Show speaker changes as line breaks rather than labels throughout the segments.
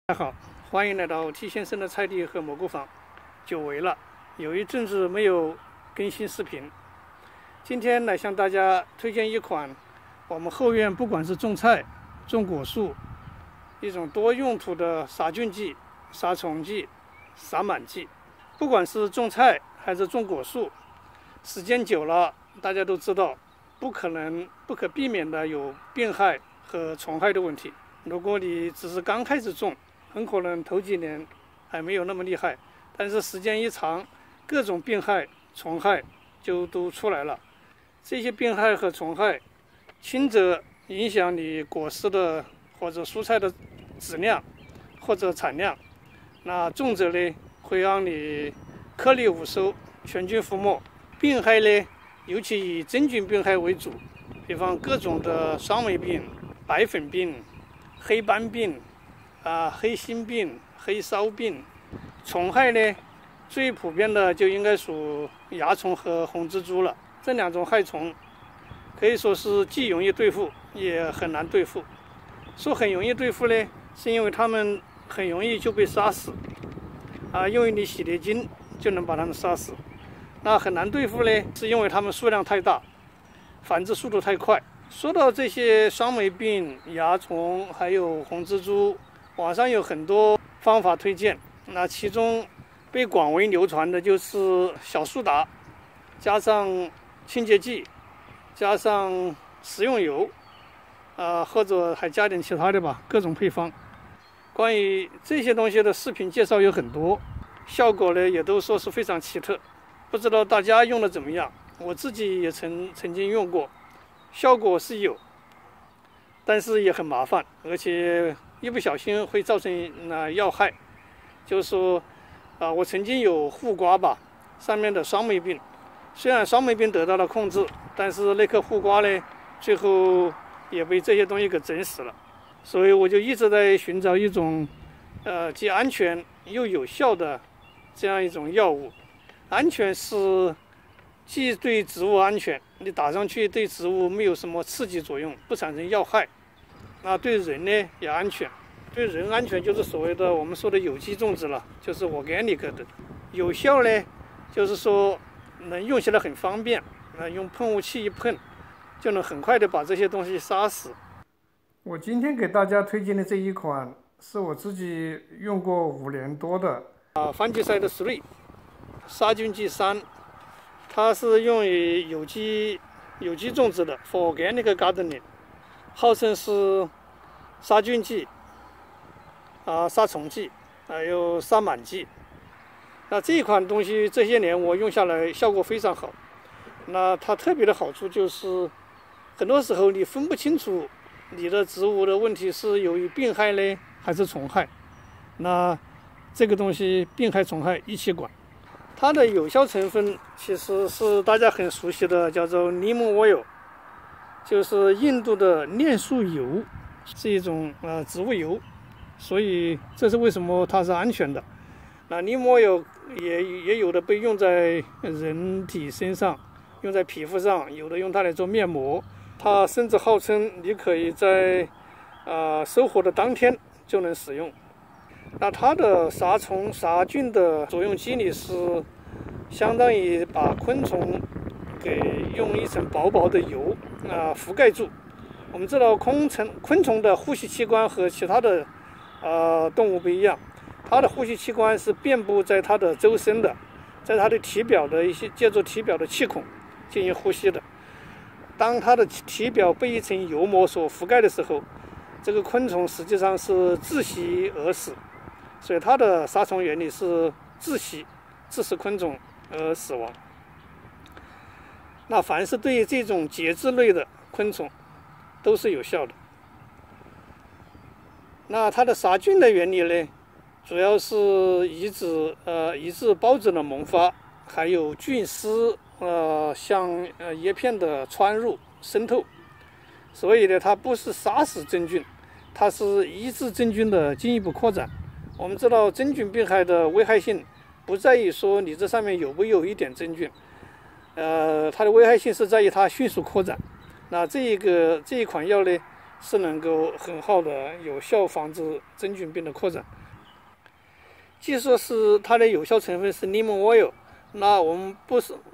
大家好，欢迎来到 T 先生的菜地和蘑菇坊。久违了，有一阵子没有更新视频。今天来向大家推荐一款我们后院不管是种菜、种果树，一种多用途的杀菌剂、杀虫剂、杀螨剂。不管是种菜还是种果树，时间久了，大家都知道，不可避免的有病害和虫害的问题。如果你只是刚开始种，很可能头几年还没有那么厉害，但是时间一长，各种病害、虫害就都出来了。这些病害和虫害，轻则影响你果实的或者蔬菜的质量或者产量，那重则呢，会让你颗粒无收、全军覆没。病害呢，尤其以真菌病害为主，比方各种的霜霉病、白粉病、黑斑病。黑心病、黑臊病。虫害呢，最普遍的就应该属蚜虫和红蜘蛛了。这两种害虫可以说是既容易对付，也很难对付。说很容易对付呢，是因为它们很容易就被杀死，用一粒洗洁精就能把它们杀死。那很难对付呢，是因为它们数量太大，繁殖速度太快。说到这些霜霉病、蚜虫还有红蜘蛛，网上有很多方法推荐，那其中被广为流传的就是小苏打，加上清洁剂，加上食用油，或者还加点其他的吧，各种配方。关于这些东西的视频介绍有很多，效果呢也都说是非常奇特，不知道大家用的怎么样？我自己也曾经用过，效果是有，但是也很麻烦，而且一不小心会造成药害。就是说我曾经有护瓜吧，上面的霜霉病，虽然霜霉病得到了控制，但是那颗护瓜呢，最后也被这些东西给整死了。所以我就一直在寻找一种既安全又有效的这样一种药物。安全是既对植物安全，你打上去对植物没有什么刺激作用，不产生药害。那对人呢也安全，对人安全就是所谓的我们说的有机种植了，就是 organic 的。有效呢，就是说能用起来很方便，用喷雾器一喷，就能很快的把这些东西杀死。我今天给大家推荐的这一款是我自己用过5年多的Fungicide 3杀菌剂3，它是用于有机种植的 for organic gardening， 号称是杀菌剂、杀虫剂，还有杀螨剂。那这一款东西这些年我用下来效果非常好。那它特别的好处就是，很多时候你分不清楚你的植物的问题是由于病害呢还是虫害。那这个东西病害虫害一起管。它的有效成分其实是大家很熟悉的，叫做 Neem oil， 就是印度的链树油，是一种植物油，所以这是为什么它是安全的。那 Neem oil 也有的被用在人体身上，用在皮肤上，有的用它来做面膜。它甚至号称你可以在收获的当天就能使用。那它的杀虫杀菌的作用机理是相当于把昆虫给用一层薄薄的油覆盖住。我们知道昆虫的呼吸器官和其他的动物不一样，它的呼吸器官是遍布在它的周身的，在它的体表的借助体表的气孔进行呼吸的。当它的体表被一层油膜所覆盖的时候，这个昆虫实际上是窒息而死，所以它的杀虫原理是窒息，致使昆虫而死亡。那凡是对于这种节肢类的昆虫都是有效的。那它的杀菌的原理呢，主要是抑制孢子的萌发，还有菌丝向叶片的穿入渗透。所以呢，它不是杀死真菌，它是抑制真菌的进一步扩展。我们知道真菌病害的危害性不在于说你这上面有没有一点真菌，它的危害性是在于它迅速扩展。那这一款药呢，是能够很好的有效防止真菌病的扩展。既说是它的有效成分是 Neem oil， 那我们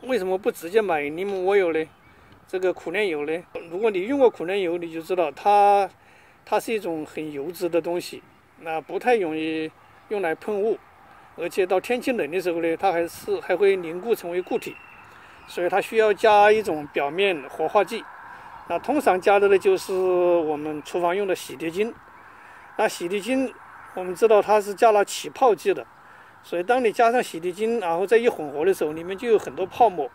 为什么不直接买 Neem oil 呢？这个苦楝油呢？如果你用过苦楝油，你就知道它是一种很油脂的东西，那不太容易用来喷雾，而且到天气冷的时候呢，它还会凝固成为固体，所以它需要加一种表面活化剂。那通常加的呢就是我们厨房用的洗涤精。那洗涤精我们知道它是加了起泡剂的，所以当你加上洗涤精，然后再一混合的时候，里面就有很多泡沫，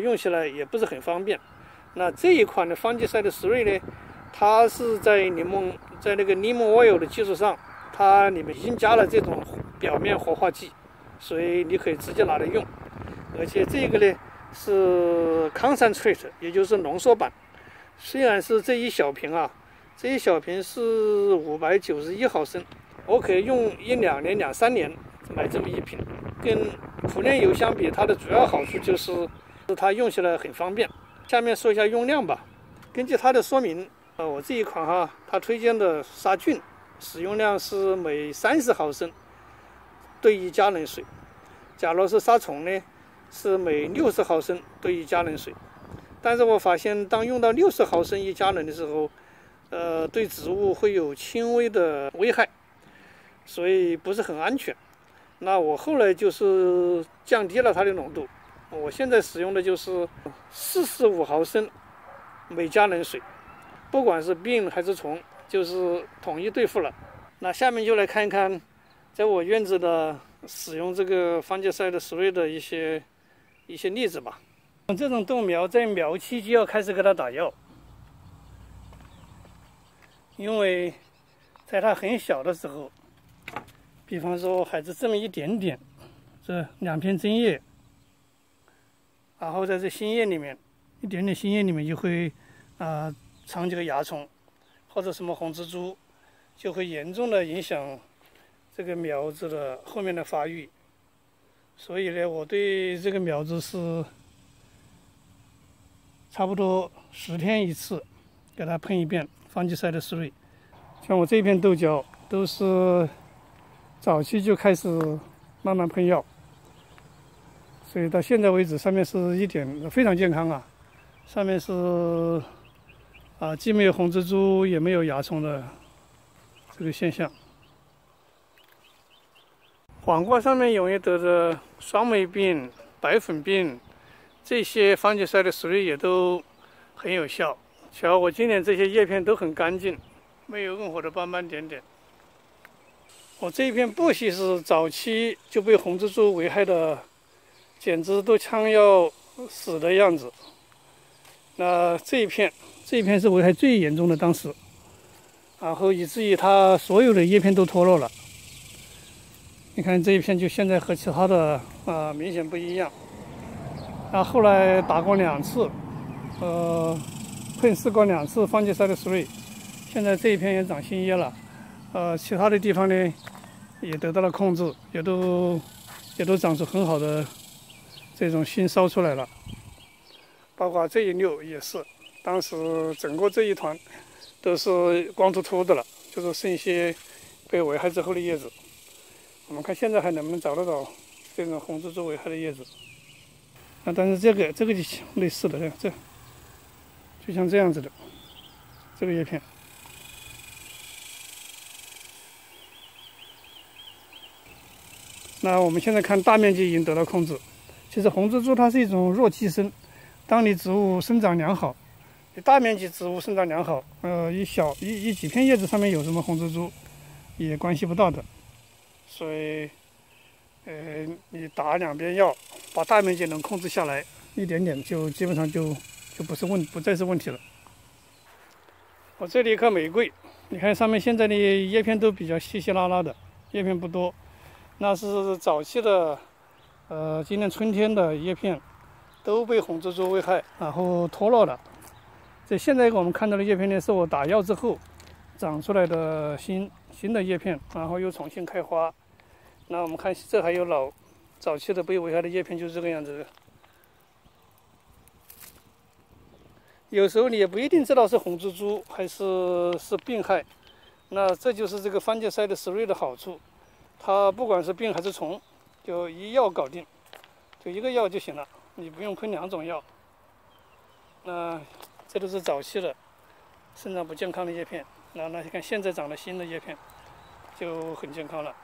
用起来也不是很方便。那这一款的方剂赛的石瑞呢，它是在那个 Neem oil 的基础上，它里面已经加了这种表面活化剂，所以你可以直接拿来用。而且这个呢是 concentrate， 也就是浓缩版。虽然是这一小瓶啊，这一小瓶是591毫升，我可以用1、2年、2、3年买这么一瓶。跟苦楝油相比，它的主要好处就是它用起来很方便。下面说一下用量吧。根据它的说明，我这一款它推荐的杀菌使用量是每30毫升兑1加仑水。假如是杀虫呢，是每60毫升兑1加仑水。但是我发现，当用到60毫升1加仑的时候，对植物会有轻微的危害，所以不是很安全。那我后来就是降低了它的浓度，我现在使用的就是45毫升每加仑水，不管是病还是虫，就是统一对付了。那下面就来看一看，在我院子的使用这个方剂赛的石瑞的一些例子吧。这种豆苗在苗期就要开始给它打药，因为在它很小的时候，比方说还是这么一点点，这2片针叶，然后在这新叶里面，一点点新叶里面就会藏几个蚜虫或者什么红蜘蛛，就会严重的影响这个苗子的后面的发育。所以呢，我对这个苗子是差不多10天一次给它喷一遍方剂赛的石瑞。像我这片豆角都是早期就开始慢慢喷药，所以到现在为止上面是一点非常健康啊，上面是既没有红蜘蛛也没有蚜虫的这个现象。黄瓜上面容易得的霜霉病、白粉病，这些方剂赛的石瑞也都很有效。瞧，我今年这些叶片都很干净，没有任何的斑斑点点。我这一片薄熙是早期就被红蜘蛛危害的，简直都呛要死的样子。那这一片是危害最严重的当时，然后以至于它所有的叶片都脱落了。你看这一片就现在和其他的明显不一样。后来打过2次，喷试过2次方剂赛的石瑞，现在这一片也长新叶了。其他的地方呢也得到了控制，也都长出很好的这种新梢出来了。包括这一溜也是，当时整个这一团都是光秃秃的了，就是剩一些被危害之后的叶子。我们看现在还能不能找得到这种红蜘蛛危害的叶子。但是这个就类似的，这就像这样子的这个叶片。那我们现在看大面积已经得到控制。其实红蜘蛛它是一种弱寄生，当你植物生长良好，你大面积植物生长良好，几片叶子上面有什么红蜘蛛也关系不到的。所以你打2遍药，把大面积能控制下来，一点点就基本上就不再是问题了。我这里一棵玫瑰，你看上面现在的叶片都比较稀稀拉拉的，叶片不多，那是早期的今年春天的叶片都被红蜘蛛危害，然后脱落了。这现在我们看到的叶片呢，是我打药之后长出来的新的叶片，然后又重新开花。那我们看这还有早期的被危害的叶片，就是这个样子的。有时候你也不一定知道是红蜘蛛还是病害。那这就是这个番茄赛的斯瑞的好处，它不管是病还是虫，就一药搞定，就一个药就行了，你不用喷2种药。那这都是早期的生长不健康的叶片，那你看现在长了新的叶片，就很健康了，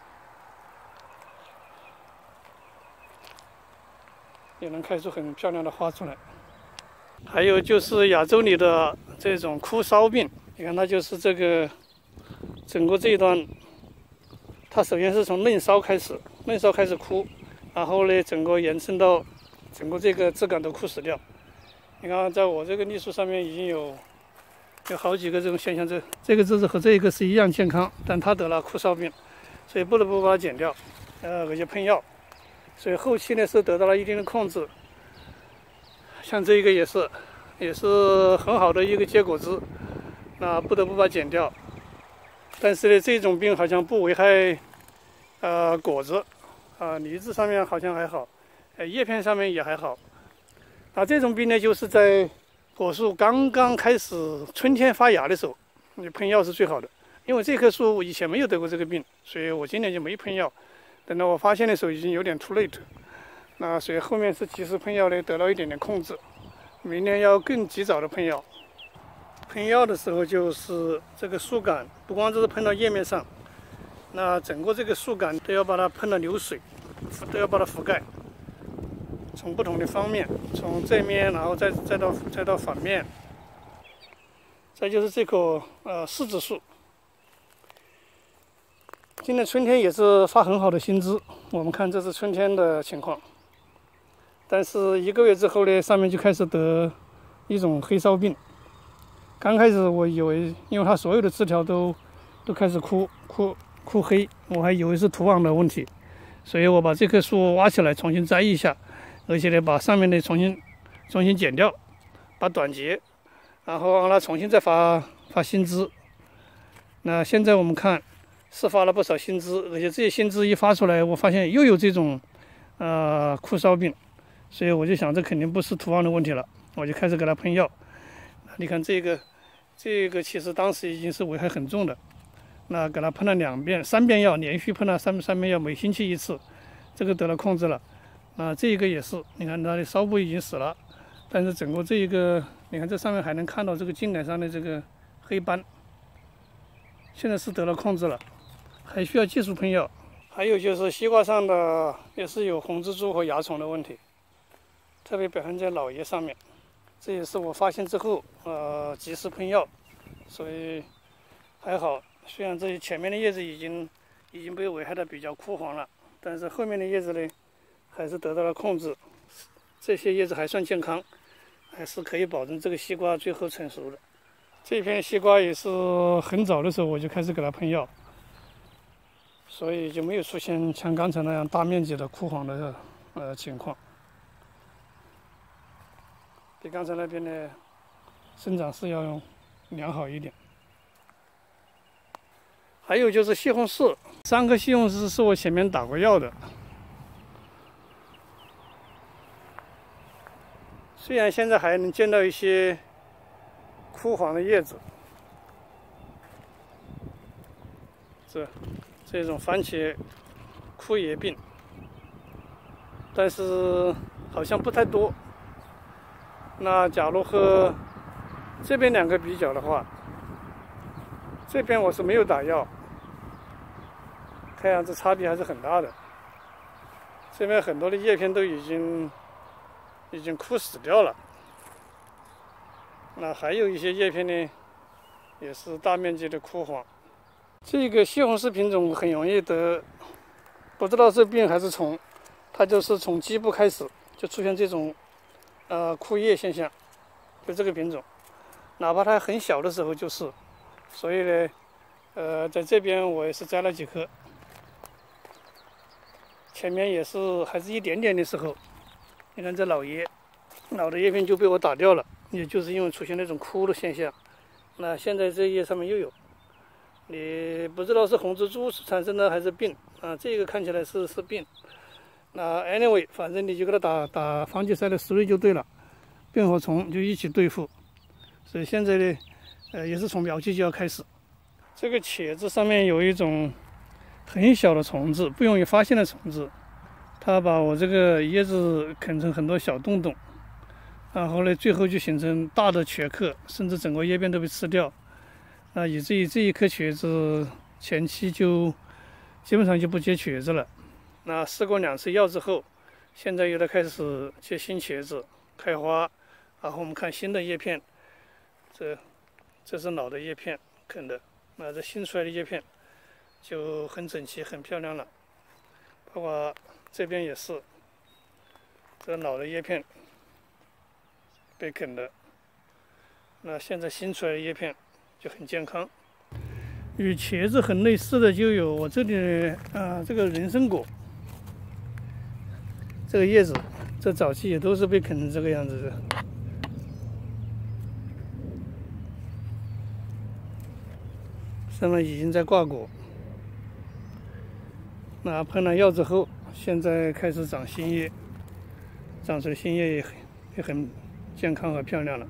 也能开出很漂亮的花出来。还有就是亚洲里的这种枯梢病，你看它就是这个整个这一段，它首先是从嫩梢开始枯，然后呢整个延伸到整个这个枝干都枯死掉。你看，在我这个栗树上面已经有好几个这种现象，这个枝子和这一个是一样健康，但它得了枯梢病，所以不得不把它剪掉，而且喷药。所以后期呢是得到了一定的控制。像这个也是很好的一个结果枝，那不得不把它剪掉。但是呢，这种病好像不危害果子，梨子上面好像还好，叶片上面也还好。那这种病呢，就是在果树刚刚开始春天发芽的时候，你喷药是最好的。因为这棵树以前没有得过这个病，所以我今年就没喷药。等到我发现的时候，已经有点 too late。那所以后面是及时喷药呢，得到一点点控制。明年要更及早的喷药。喷药的时候，就是这个树干不光只是喷到叶面上，那整个这个树干都要把它喷到流水，都要把它覆盖。从不同的方面，从正面，然后再到反面。再就是这棵柿子树，今年春天也是发很好的新枝。我们看这是春天的情况，但是1个月之后呢，上面就开始得一种黑梢病。刚开始我以为，因为它所有的枝条都开始枯黑，我还以为是土壤的问题，所以我把这棵树挖起来重新栽一下，而且呢把上面的重新剪掉，把短节，然后让它重新再发新枝。那现在我们看是发了不少新枝，而且这些新枝一发出来，我发现又有这种枯梢病，所以我就想这肯定不是土壤的问题了，我就开始给它喷药。你看这个其实当时已经是危害很重的，那给它喷了3遍药，连续喷了3遍药，每星期1次，这个得了控制了。这个也是，你看它的梢部已经死了，但是整个这一个，你看这上面还能看到这个茎秆上的这个黑斑，现在是得了控制了，还需要继续喷药。还有就是西瓜上的也是有红蜘蛛和蚜虫的问题，特别表现在老叶上面。这也是我发现之后，及时喷药，所以还好。虽然这些前面的叶子已经被危害的比较枯黄了，但是后面的叶子呢，还是得到了控制。这些叶子还算健康，还是可以保证这个西瓜最后成熟的。这片西瓜也是很早的时候我就开始给它喷药，所以就没有出现像刚才那样大面积的枯黄的情况。比刚才那边的生长势要良好一点。还有就是西红柿，3颗西红柿是我前面打过药的。虽然现在还能见到一些枯黄的叶子，这种番茄枯叶病，但是好像不太多。那假如和这边2个比较的话，这边我是没有打药，看样子差别还是很大的。这边很多的叶片都已经枯死掉了，那还有一些叶片呢，也是大面积的枯黄。这个西红柿品种很容易得，不知道是病还是虫，它就是从基部开始就出现这种枯叶现象，就这个品种，哪怕它很小的时候就是。所以呢，在这边我也是摘了几颗，前面也是还是一点点的时候，你看这老的叶片就被我打掉了，也就是因为出现那种枯的现象。那现在这叶上面又有，你不知道是红蜘蛛产生的还是病这个看起来是病。那 anyway， 反正你就给它打番茄赛的斯瑞就对了，病和虫就一起对付。所以现在呢，也是从苗期就要开始。这个茄子上面有一种很小的虫子，不容易发现的虫子，它把我这个叶子啃成很多小洞洞，然后呢，最后就形成大的瘸壳，甚至整个叶片都被吃掉。以至于这一颗茄子前期就基本上就不结茄子了。那试过2次药之后，现在又在开始结新茄子开花，然后我们看新的叶片，这是老的叶片啃的，那这新出来的叶片就很整齐很漂亮了。包括这边也是，这老的叶片被啃的，那现在新出来的叶片就很健康。与茄子很类似的就有我这里这个人参果，这个叶子这早期也都是被啃成这个样子的。上面已经在挂果，那喷了药之后，现在开始长新叶，长出来新叶也很健康和漂亮了。